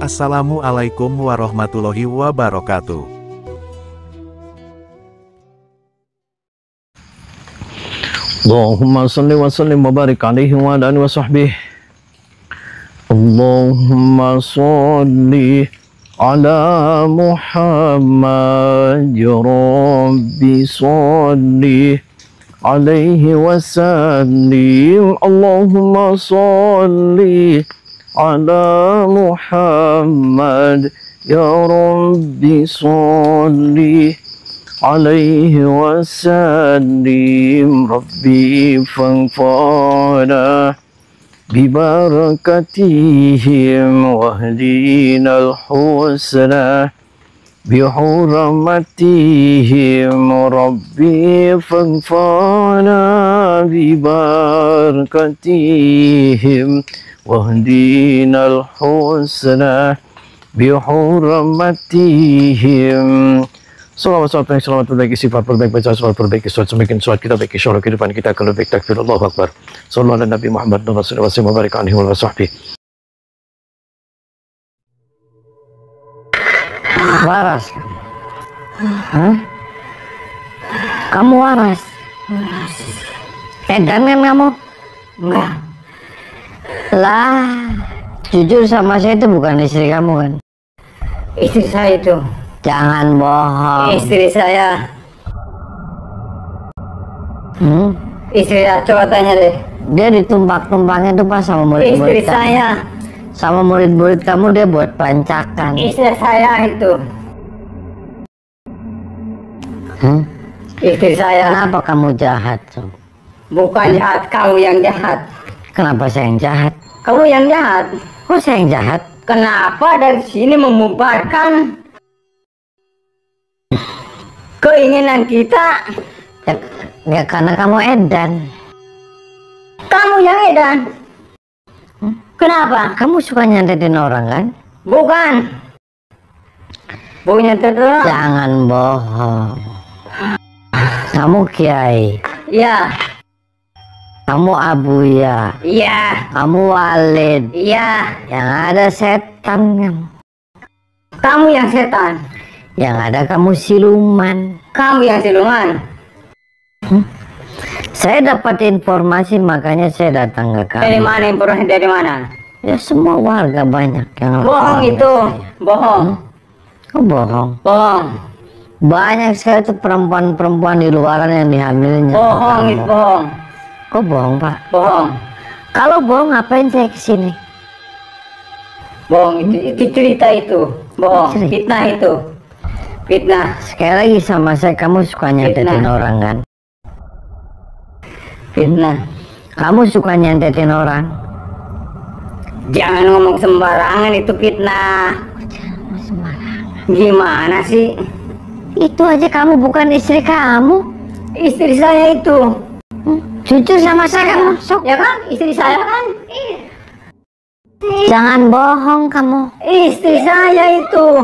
Assalamualaikum warahmatullahi wabarakatuh. Allahumma salli wa sallim wa barik alaihi wa ala alihi wa sahbihi. Allahumma salli ala Muhammad ya Rabbi salli alaihi wa sallim. Allahumma salli ala Muhammad ya Rabbi salli alaihi wasallim. Rabbi fanfa'na bibarakatihim wahdina al-husna bihurmatihim. Rabbi fanfa'na bibarakatihim wahdina al-husna bihurmatihim. Salawat perbaiki sifat perbaik, baca salawat perbaiki surat, semakin surat kita baiki syarah kehidupan kita akan lebih takbir Allahu Akbar. Sallallahu ala Nabi Muhammad wa sallallahu alaihi wa barik alaihi wa sahbihi. Waras. Hah? Kamu waras? Edan kan kamu? Enggak. Lah, jujur sama saya itu bukan istri kamu kan? Istri saya itu. Jangan bohong. Istri saya. Istri saya, coba tanya deh. Dia ditumpak-tumpangnya tuh pas sama murid-murid. Istri saya. Sama murid-murid kamu dia buat pancakan. Istri saya itu. Istri saya. Kenapa kamu jahat, Sob? Bukan jahat, kamu yang jahat. Kenapa saya yang jahat? Kamu yang jahat. Kok saya yang jahat? Kenapa dari sini membubarkan keinginan kita? Ya karena kamu edan. Kamu yang edan. Kenapa? Kamu suka nyantetin orang kan? Bukan. Bukan nyantetin orang. Jangan bohong. Kamu kiai. Iya. Kamu abuya. Iya. Kamu walid. Iya. Yang ada setan kamu. Kamu yang setan. Yang ada kamu siluman. Kamu yang siluman. Saya dapat informasi makanya saya datang ke kamu. Dari mana informasi, dari mana? Ya semua warga banyak yang bohong itu. Bohong. Kok bohong? Bohong. Banyak sekali tuh perempuan-perempuan di luaran yang dihamilnya. Bohong itu bohong. Kok bohong, Pak? Bohong. Kalau bohong ngapain saya kesini? Bohong itu cerita itu. Bohong. Fitnah itu. Fitnah. Sekali lagi sama saya, kamu suka nyantetin orang kan? Fitnah. Kamu suka nyantetin orang? Jangan ngomong sembarangan, itu fitnah. Jangan sembarangan. Gimana sih? Itu aja kamu bukan istri kamu. Istri saya itu. Jujur sama saya kamu. Sok. Ya kan? Istri saya kan? Jangan bohong kamu. Istri saya itu.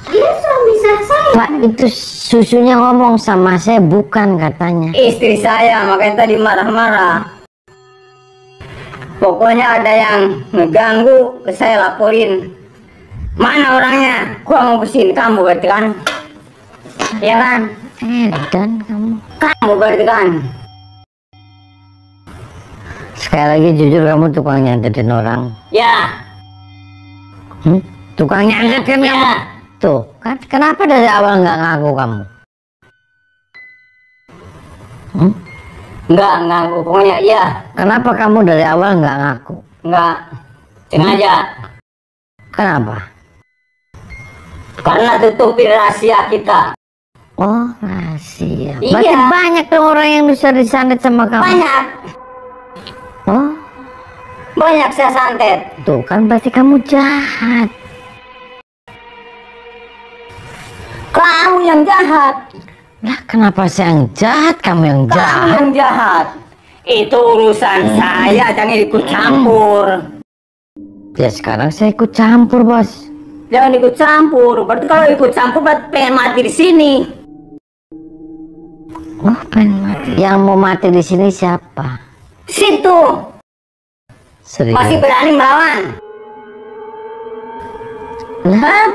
Dia suami saya. Pak, itu susunya ngomong sama saya bukan katanya. Istri saya, makanya tadi marah-marah. Pokoknya ada yang ngeganggu, saya laporin. Mana orangnya? Gua mau kesini, kamu berarti kan? Ya kan? Edan kamu. Kamu berarti kan? Sekali lagi jujur kamu tukang nyantetin orang. Ya. Tukang nyantetin ya. Kamu. Tuh, kan kenapa dari awal nggak ngaku kamu? Nggak ngaku, pokoknya iya. Kenapa kamu dari awal nggak ngaku? Nggak, sengaja. Kenapa? Karena tutupin rahasia kita. Oh, rahasia. Iya. Berarti banyak dong orang yang bisa disantet sama kamu. Banyak. Oh, banyak saya santet. tuh kan berarti kamu jahat. Kamu yang jahat. Lah kenapa saya yang jahat, kamu yang jahat? Kamu yang jahat. Itu urusan saya, jangan ikut campur. Ya sekarang saya ikut campur, bos. Jangan ikut campur. Berarti kalau ikut campur berarti pengen mati di sini. Oh, pengen mati. Yang mau mati di sini siapa? Situ. Serius. Masih berani melawan. Lah,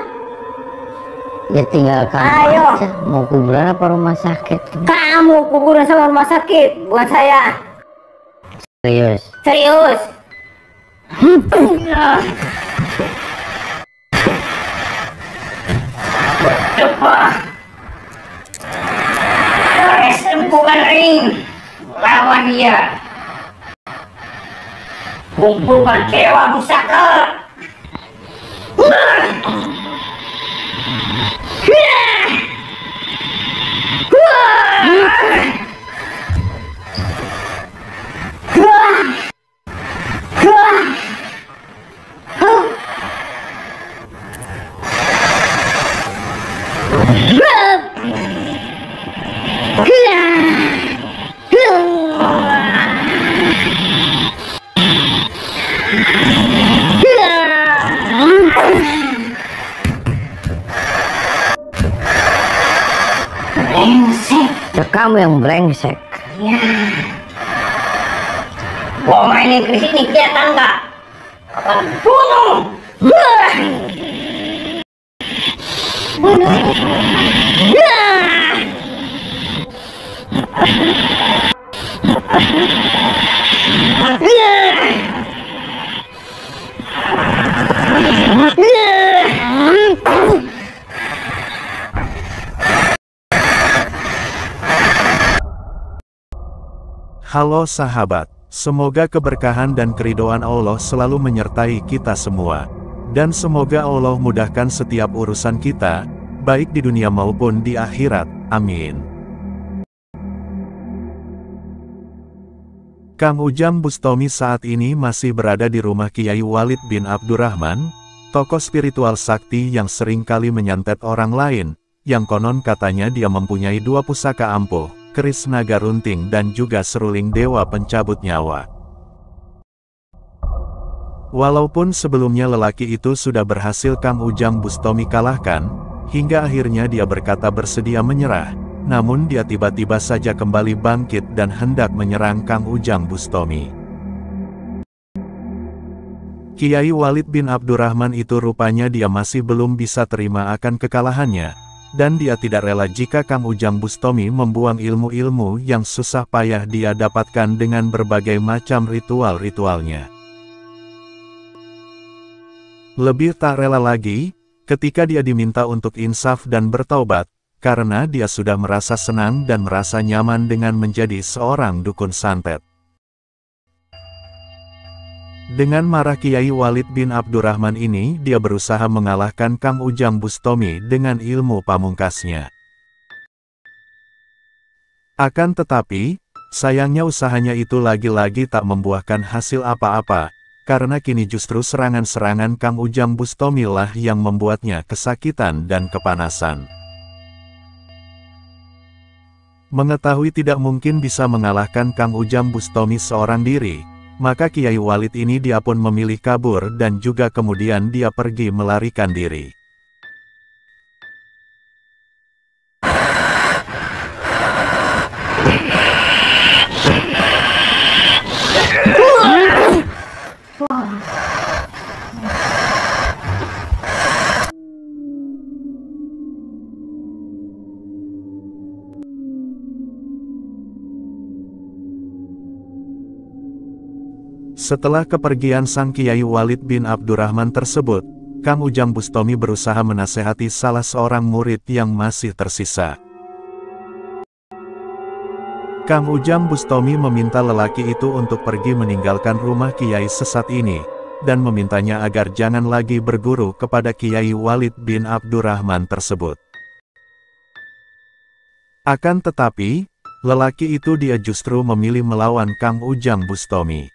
ya tinggalkan Ayo. aja. Mau kuburan apa rumah sakit? Kamu kuburan sama rumah sakit, bukan saya. Serius. Serius. Coba. Bukan ring. Lawan dia. Kumpulkan dewa pusaka. Ya, kamu yang brengsek. Mau mainin ke sini kelihatan nggak? Akan bunuh. Halo sahabat, semoga keberkahan dan keridhaan Allah selalu menyertai kita semua. Dan semoga Allah mudahkan setiap urusan kita, baik di dunia maupun di akhirat, amin. Kang Ujang Bustami saat ini masih berada di rumah Kiai Walid bin Abdurrahman, tokoh spiritual sakti yang sering kali menyantet orang lain, yang konon katanya dia mempunyai 2 pusaka ampuh, keris naga runting dan juga seruling dewa pencabut nyawa. Walaupun sebelumnya lelaki itu sudah berhasil Kang Ujang Bustami kalahkan, hingga akhirnya dia berkata bersedia menyerah, namun dia tiba-tiba saja kembali bangkit dan hendak menyerang Kang Ujang Bustami. Kiai Walid bin Abdurrahman itu rupanya dia masih belum bisa terima akan kekalahannya, dan dia tidak rela jika Kang Ujang Bustami membuang ilmu-ilmu yang susah payah dia dapatkan dengan berbagai macam ritual-ritualnya. Lebih tak rela lagi, ketika dia diminta untuk insaf dan bertaubat, karena dia sudah merasa senang dan merasa nyaman dengan menjadi seorang dukun santet. Dengan marah Kiai Walid bin Abdurrahman ini, dia berusaha mengalahkan Kang Ujang Bustami dengan ilmu pamungkasnya. Akan tetapi, sayangnya usahanya itu lagi-lagi tak membuahkan hasil apa-apa, karena kini justru serangan-serangan Kang Ujang Bustami lah yang membuatnya kesakitan dan kepanasan. Mengetahui tidak mungkin bisa mengalahkan Kang Ujang Bustami seorang diri, maka Kiai Walid ini dia pun memilih kabur dan juga kemudian dia pergi melarikan diri. Setelah kepergian sang Kiai Walid bin Abdurrahman tersebut, Kang Ujang Bustami berusaha menasehati salah seorang murid yang masih tersisa. Kang Ujang Bustami meminta lelaki itu untuk pergi meninggalkan rumah Kiai sesat ini, dan memintanya agar jangan lagi berguru kepada Kiai Walid bin Abdurrahman tersebut. Akan tetapi, lelaki itu dia justru memilih melawan Kang Ujang Bustami.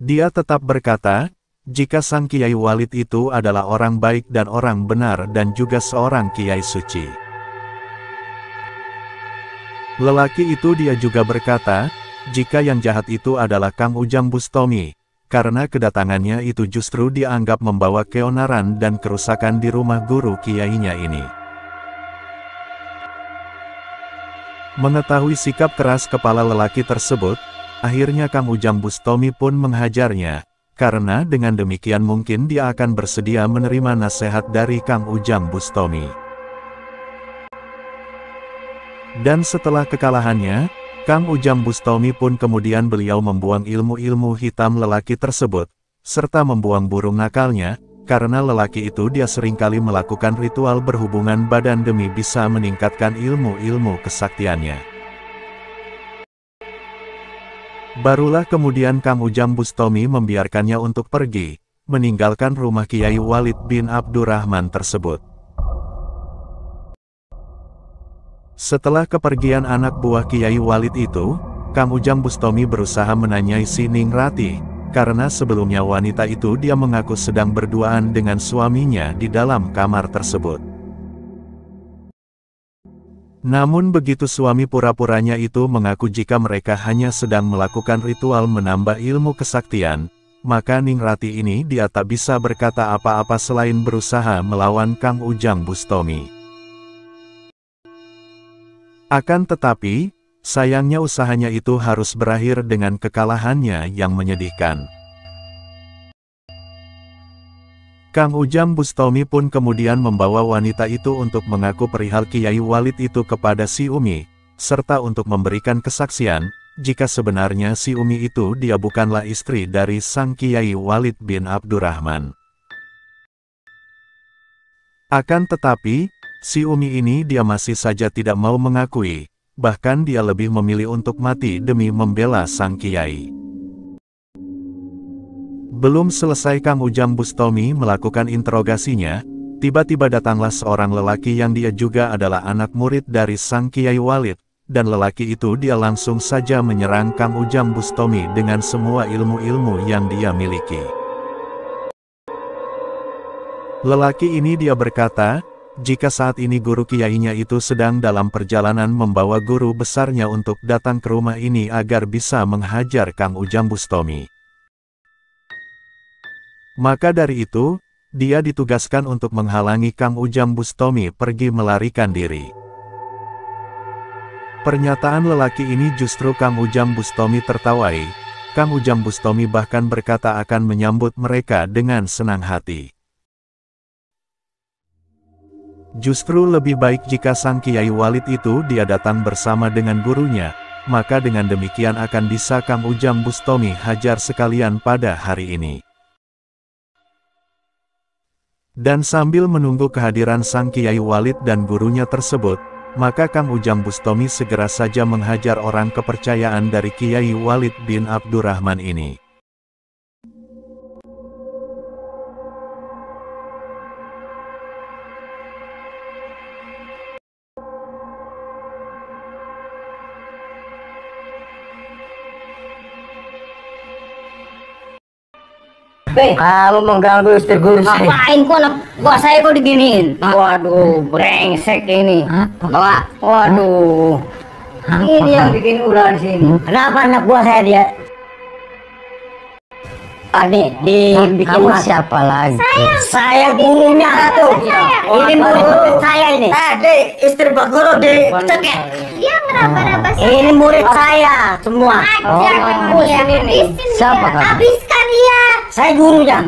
Dia tetap berkata, jika sang Kiai Walid itu adalah orang baik dan orang benar dan juga seorang Kiai suci. Lelaki itu dia juga berkata, jika yang jahat itu adalah Kang Ujang Bustami, karena kedatangannya itu justru dianggap membawa keonaran dan kerusakan di rumah guru kiainya ini. Mengetahui sikap keras kepala lelaki tersebut, akhirnya Kang Ujang Bustami pun menghajarnya, karena dengan demikian mungkin dia akan bersedia menerima nasihat dari Kang Ujang Bustomi. Dan setelah kekalahannya, Kang Ujang Bustomi pun kemudian beliau membuang ilmu-ilmu hitam lelaki tersebut, serta membuang burung nakalnya, karena lelaki itu dia seringkali melakukan ritual berhubungan badan demi bisa meningkatkan ilmu-ilmu kesaktiannya. Barulah kemudian Kang Ujang Bustomi membiarkannya untuk pergi, meninggalkan rumah Kiai Walid bin Abdurrahman tersebut. Setelah kepergian anak buah Kiai Walid itu, Kang Ujang Bustomi berusaha menanyai si Ningrati, karena sebelumnya wanita itu dia mengaku sedang berduaan dengan suaminya di dalam kamar tersebut. Namun begitu suami pura-puranya itu mengaku jika mereka hanya sedang melakukan ritual menambah ilmu kesaktian, maka Ningrati ini dia tak bisa berkata apa-apa selain berusaha melawan Kang Ujang Bustomi. Akan tetapi, sayangnya usahanya itu harus berakhir dengan kekalahannya yang menyedihkan. Kang Ujang Bustomi pun kemudian membawa wanita itu untuk mengaku perihal Kiai Walid itu kepada si Umi, serta untuk memberikan kesaksian, jika sebenarnya si Umi itu dia bukanlah istri dari sang Kiai Walid bin Abdurrahman. Akan tetapi, si Umi ini dia masih saja tidak mau mengakui, bahkan dia lebih memilih untuk mati demi membela sang Kiai. Belum selesai Kang Ujang Bustomi melakukan interogasinya, tiba-tiba datanglah seorang lelaki yang dia juga adalah anak murid dari sang Kiai Walid, dan lelaki itu dia langsung saja menyerang Kang Ujang Bustomi dengan semua ilmu-ilmu yang dia miliki. Lelaki ini dia berkata, jika saat ini guru kiainya itu sedang dalam perjalanan membawa guru besarnya untuk datang ke rumah ini agar bisa menghajar Kang Ujang Bustomi. Maka dari itu, dia ditugaskan untuk menghalangi Kang Ujang Bustomi pergi melarikan diri. Pernyataan lelaki ini justru Kang Ujang Bustomi tertawai. Kang Ujang Bustomi bahkan berkata akan menyambut mereka dengan senang hati. Justru lebih baik jika sang Kiai Walid itu dia datang bersama dengan gurunya, maka dengan demikian akan bisa Kang Ujang Bustomi hajar sekalian pada hari ini. Dan sambil menunggu kehadiran sang Kiai Walid dan gurunya tersebut, maka Kang Ujang Bustomi segera saja menghajar orang kepercayaan dari Kiai Walid bin Abdurrahman ini. Kamu mengganggu istri guru saya. Ngapain kok anak buah saya kok diginiin? Waduh, brengsek ini. Bawa. Waduh. Ini yang bikin ular di sini. Kenapa anak buah saya dia? Nih, dibikin Kamu siapa lagi? saya gurunya tuh. Ini murid saya ini. Istri Pak Guru di cekek. Dia ngeraba-raba Ini murid saya semua. Siapa kamu? habiskan dia. Saya gurunya.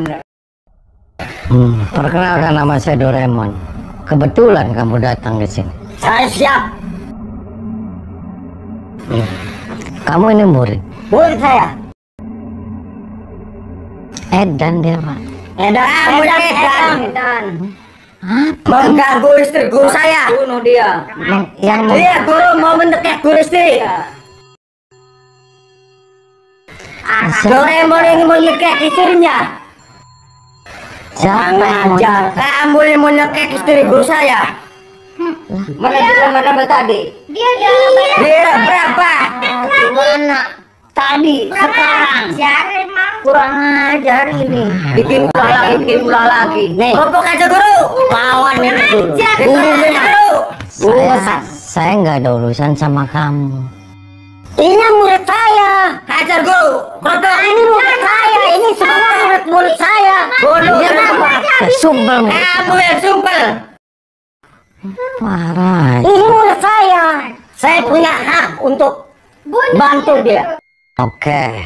Perkenalkan, nama saya Doraemon. Kebetulan kamu datang ke sini. Saya siap. Kamu ini murid. Murid saya. Edan dia, Pak. Edan. Mengganggu istri guru saya. Bunuh dia. Yang Dia guru mau mendekati guru istri. Doraemon ini mau nyekek istrinya. siapa yang mau? Ajar, kamu yang mau nyekek istri guru saya. Mana tadi? Dia udah Dia berapa? gimana? Tadi, sekarang. Cari mang. Kurang ajar ini. Bikin ulah lagi. Nih. Kopok aja guru. Lawan ini guru. Guru. Saya nggak ada urusan sama kamu. Ini murid saya. Hajar guru. Kopok ini murid saya. Ini semua murid saya. Bodoh kenapa? Sumpel. Kamu yang sumpel. Parah. Ini murid saya. Saya punya hak untuk bantu dia. Oke.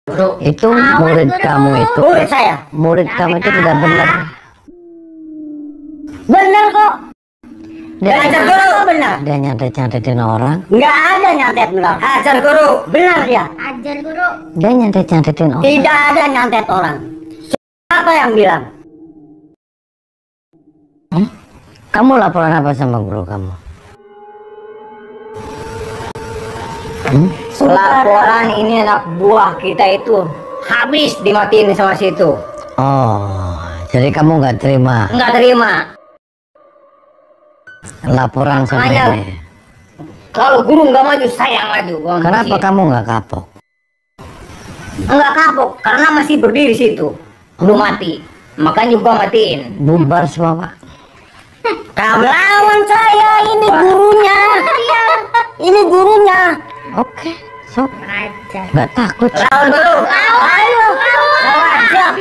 Guru, Itu murid kamu itu. murid saya. Murid kamu itu tidak benar. Benar kok. Dia, Hajar guru, benar. dia nyantet-nyantetin orang. Nggak ada nyantet benar. Hajar guru, benar dia. Ajar guru. Dia nyantet-nyantetin orang. Tidak ada nyantet orang. Siapa yang bilang? Kamu laporan apa sama guru kamu? Laporan ini anak buah kita itu habis dimatiin sama situ. Oh, jadi kamu nggak terima Nggak terima. laporan sama Makanya, ini. kalau guru nggak maju, saya yang maju. Gua Kenapa masih- kamu nggak kapok? Nggak kapok karena masih berdiri situ, belum mati. Makanya gua matiin. Bubar semua, Pak. Kamu lawan saya, ini gurunya. Ini gurunya. Oke, sok. Ajar. Nggak takut. Lawan dulu. Ayo. Lawan. Siap.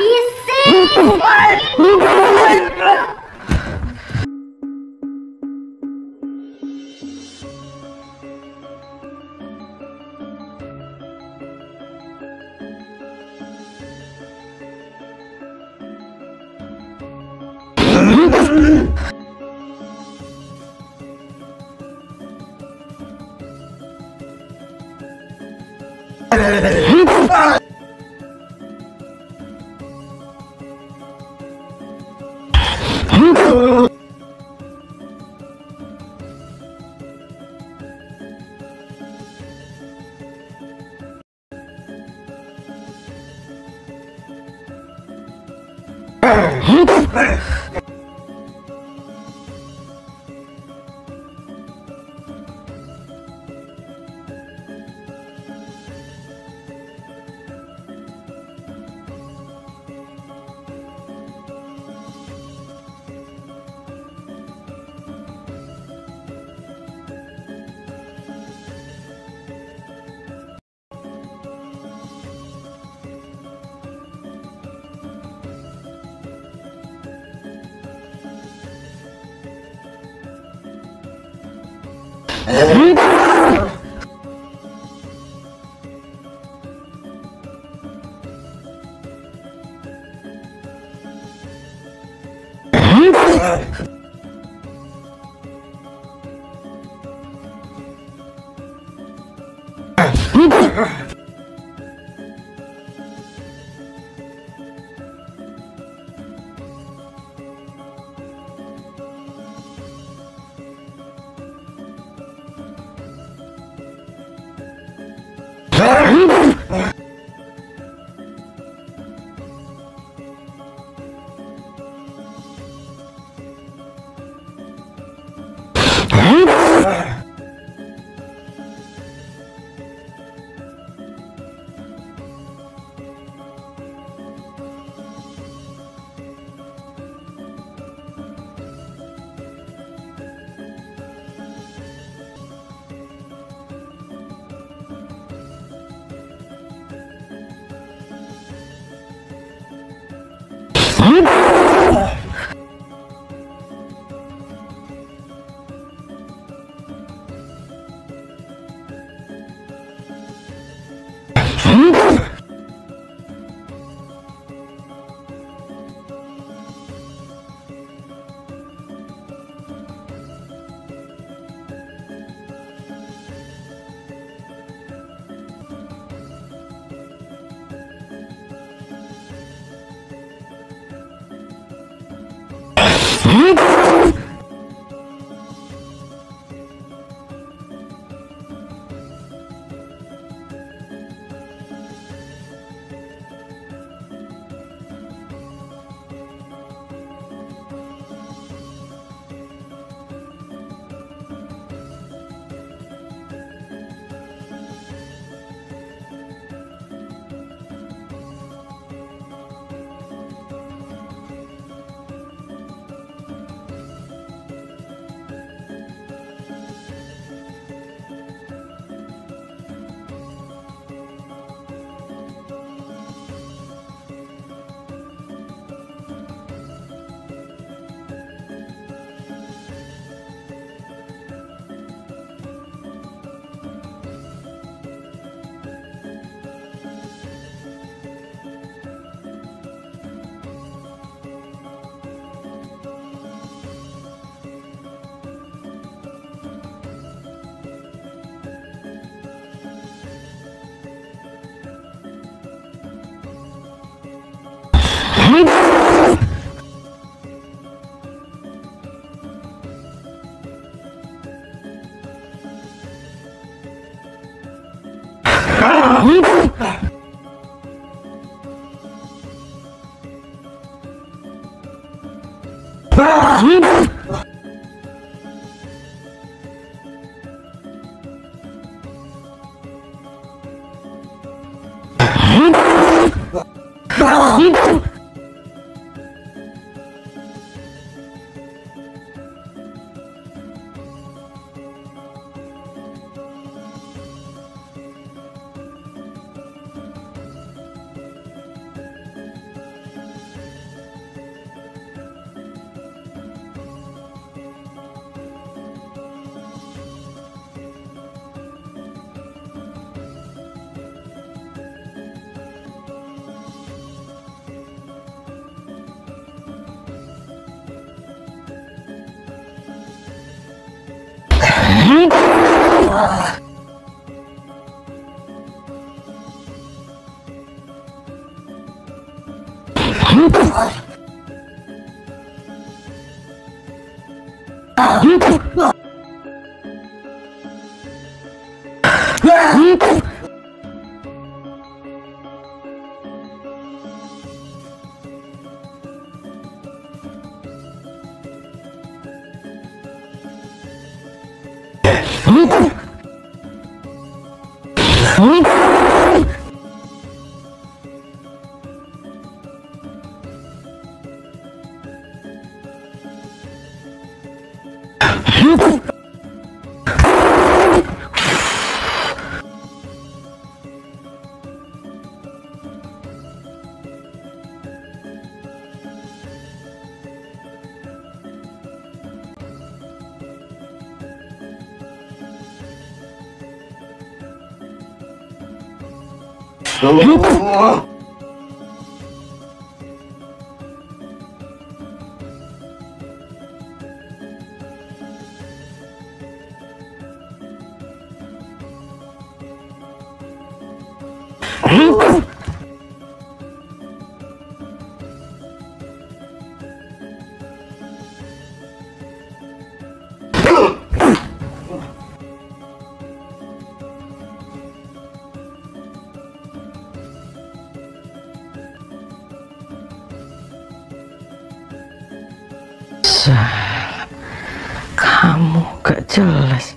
Kamu gak jelas.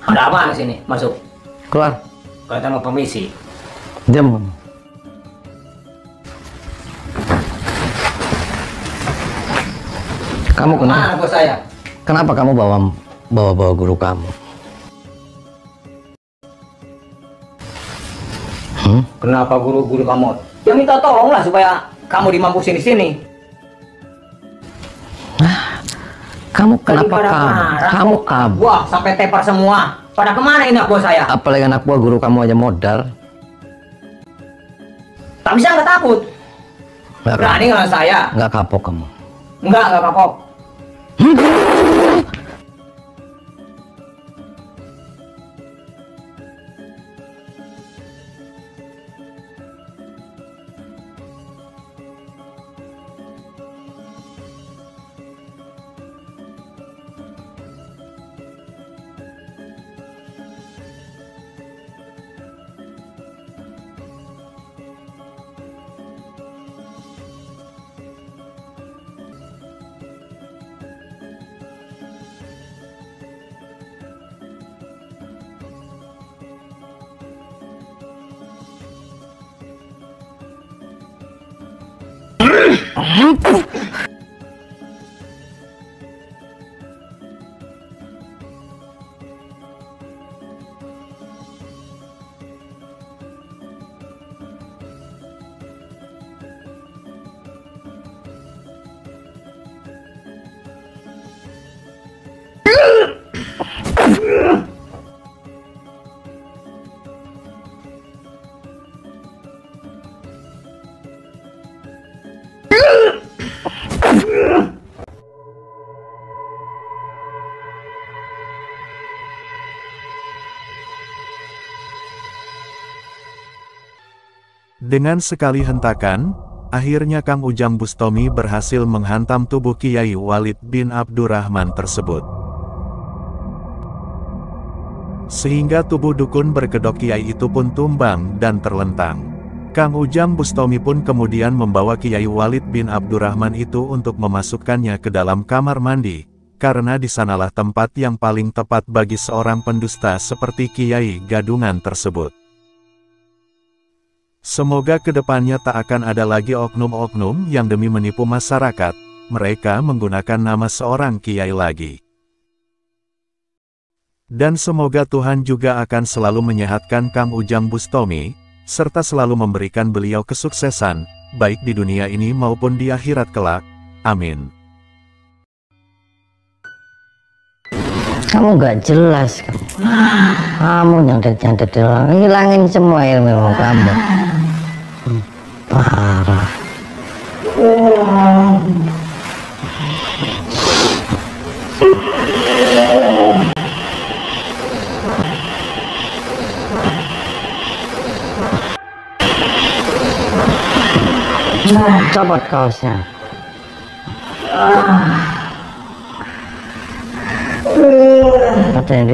Ada apa di sini? Masuk. Keluar. Kita mau permisi. Diam. Kamu kenapa? Mana bos saya? Kenapa kamu bawa guru kamu? Kenapa guru-guru kamu? Ya minta tolong lah supaya kamu dimampusin di sini. Kamu kenapa kamu kabur? Wah, sampai tepar semua. Pada kemana ini bos saya? Apalagi anak buah guru kamu aja modal. Tak bisa nggak takut? Berani nggak saya? Nggak kapok kamu. Nggak kapok. Dengan sekali hentakan, akhirnya Kang Ujang Bustomi berhasil menghantam tubuh Kiai Walid bin Abdurrahman tersebut. Sehingga tubuh dukun berkedok kiai itu pun tumbang dan terlentang. Kang Ujang Bustomi pun kemudian membawa Kiai Walid bin Abdurrahman itu untuk memasukkannya ke dalam kamar mandi, karena di sanalah tempat yang paling tepat bagi seorang pendusta seperti Kiai Gadungan tersebut. Semoga kedepannya tak akan ada lagi oknum-oknum yang demi menipu masyarakat, mereka menggunakan nama seorang kiai lagi. Dan semoga Tuhan juga akan selalu menyehatkan Kang Ujang Bustomi, serta selalu memberikan beliau kesuksesan, baik di dunia ini maupun di akhirat kelak. Amin. Kamu gak jelas, kamu nyantet-nyantet doang, hilangin semua ilmu kamu. Parah. Copot kaosnya. Kata yang